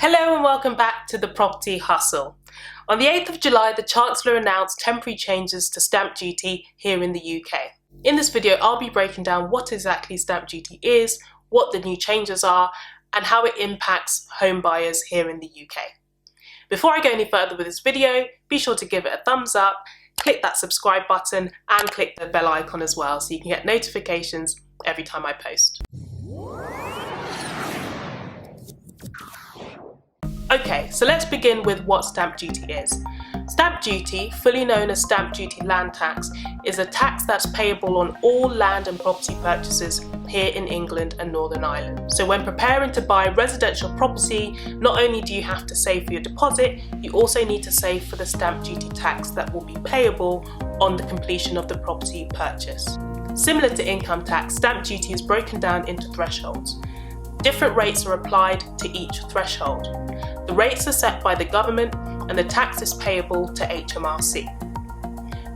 Hello and welcome back to the Property Hustle. On the 8th of July, the Chancellor announced temporary changes to stamp duty here in the UK. In this video, I'll be breaking down what exactly stamp duty is, what the new changes are, and how it impacts home buyers here in the UK. Before I go any further with this video, be sure to give it a thumbs up, click that subscribe button, and click the bell icon as well so you can get notifications every time I post. Okay, so let's begin with what stamp duty is. Stamp duty, fully known as stamp duty land tax, is a tax that's payable on all land and property purchases here in England and Northern Ireland. So when preparing to buy residential property, not only do you have to save for your deposit, you also need to save for the stamp duty tax that will be payable on the completion of the property purchase. Similar to income tax, stamp duty is broken down into thresholds. Different rates are applied to each threshold. The rates are set by the government and the tax is payable to HMRC.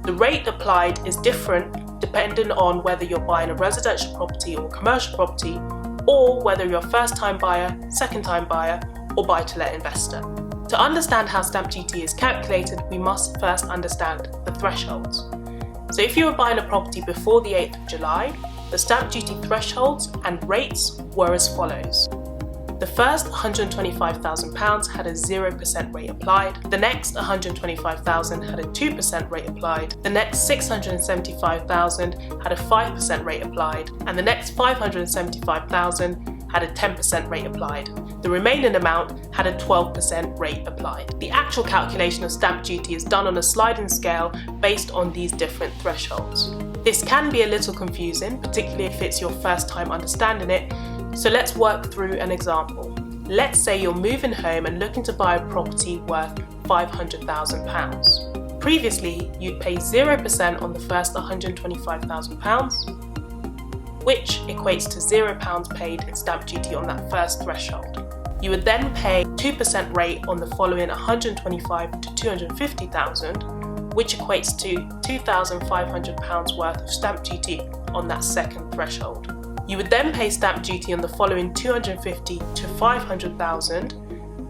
The rate applied is different depending on whether you're buying a residential property or commercial property, or whether you're a first-time buyer, second-time buyer, or buy-to-let investor. To understand how stamp duty is calculated, we must first understand the thresholds. So if you were buying a property before the 8th of July, the stamp duty thresholds and rates were as follows. The first £125,000 had a 0% rate applied, the next £125,000 had a 2% rate applied, the next £675,000 had a 5% rate applied, and the next £575,000 had a 10% rate applied. The remaining amount had a 12% rate applied. The actual calculation of stamp duty is done on a sliding scale based on these different thresholds. This can be a little confusing, particularly if it's your first time understanding it, so let's work through an example. Let's say you're moving home and looking to buy a property worth £500,000. Previously, you'd pay 0% on the first £125,000, which equates to £0 paid in stamp duty on that first threshold. You would then pay 2% rate on the following £125,000 to £250,000, which equates to £2,500 worth of stamp duty on that second threshold. You would then pay stamp duty on the following £250,000 to £500,000,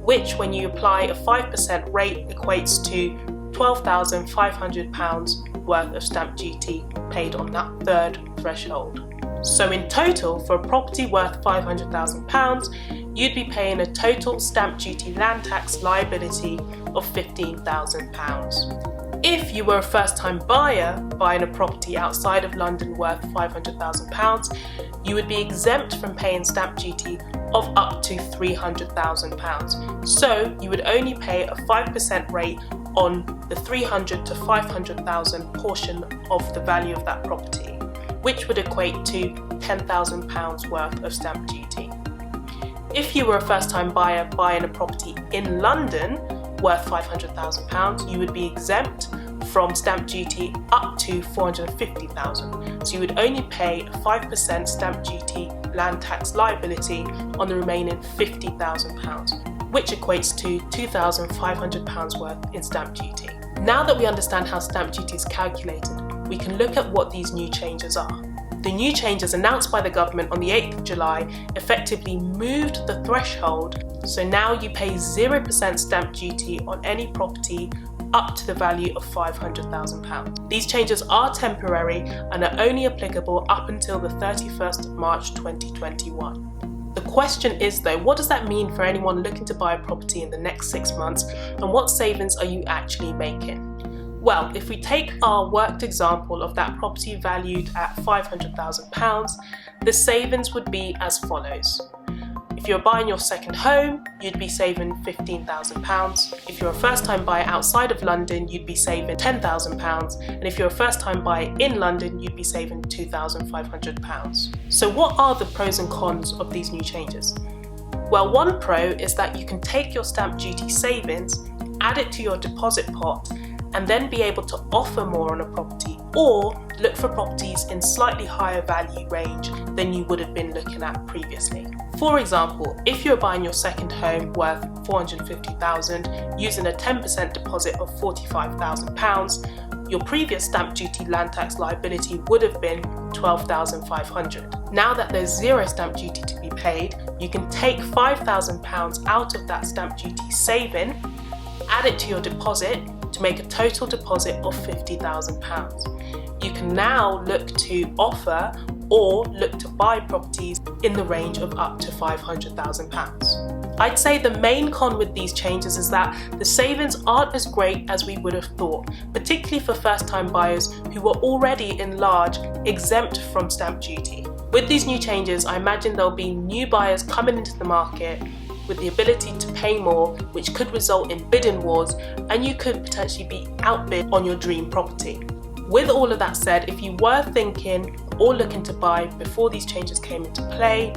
which, when you apply a 5% rate, equates to £12,500 worth of stamp duty paid on that third threshold. So in total, for a property worth £500,000, you'd be paying a total stamp duty land tax liability of £15,000. If you were a first-time buyer buying a property outside of London worth £500,000, you would be exempt from paying stamp duty of up to £300,000. So you would only pay a 5% rate on the £300,000 to £500,000 portion of the value of that property, which would equate to £10,000 worth of stamp duty. If you were a first-time buyer buying a property in London worth £500,000, you would be exempt from stamp duty up to £450,000. So you would only pay a 5% stamp duty land tax liability on the remaining £50,000, which equates to £2,500 worth in stamp duty. Now that we understand how stamp duty is calculated, we can look at what these new changes are. The new changes announced by the government on the 8th of July effectively moved the threshold, so now you pay 0% stamp duty on any property up to the value of £500,000. These changes are temporary and are only applicable up until the 31st of March 2021. The question is though, what does that mean for anyone looking to buy a property in the next 6 months, and what savings are you actually making? Well, if we take our worked example of that property valued at £500,000, the savings would be as follows. If you're buying your second home, you'd be saving £15,000. If you're a first-time buyer outside of London, you'd be saving £10,000. And if you're a first-time buyer in London, you'd be saving £2,500. So what are the pros and cons of these new changes? Well, one pro is that you can take your stamp duty savings, add it to your deposit pot, and then be able to offer more on a property, or look for properties in slightly higher value range than you would have been looking at previously. For example, if you're buying your second home worth £450,000 using a 10% deposit of £45,000, your previous stamp duty land tax liability would have been £12,500. Now that there's zero stamp duty to be paid, you can take £5,000 out of that stamp duty saving, add it to your deposit to make a total deposit of £50,000. You can now look to offer or look to buy properties in the range of up to £500,000. I'd say the main con with these changes is that the savings aren't as great as we would have thought, particularly for first-time buyers who were already in large exempt from stamp duty. With these new changes, I imagine there'll be new buyers coming into the market with the ability to pay more, which could result in bidding wars, and you could potentially be outbid on your dream property. With all of that said, if you were thinking or looking to buy before these changes came into play,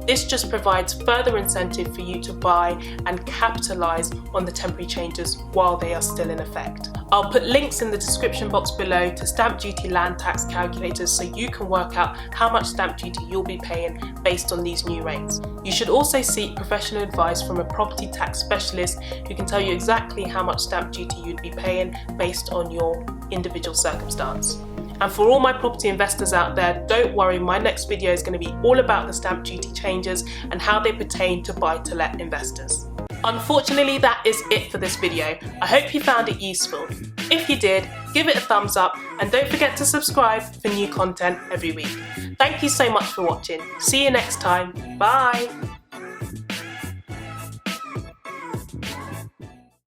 this just provides further incentive for you to buy and capitalise on the temporary changes while they are still in effect. I'll put links in the description box below to stamp duty land tax calculators so you can work out how much stamp duty you'll be paying based on these new rates. You should also seek professional advice from a property tax specialist who can tell you exactly how much stamp duty you'd be paying based on your individual circumstance. And for all my property investors out there, don't worry, my next video is going to be all about the stamp duty changes and how they pertain to buy-to-let investors. Unfortunately, that is it for this video. I hope you found it useful. If you did, give it a thumbs up and don't forget to subscribe for new content every week. Thank you so much for watching. See you next time. Bye.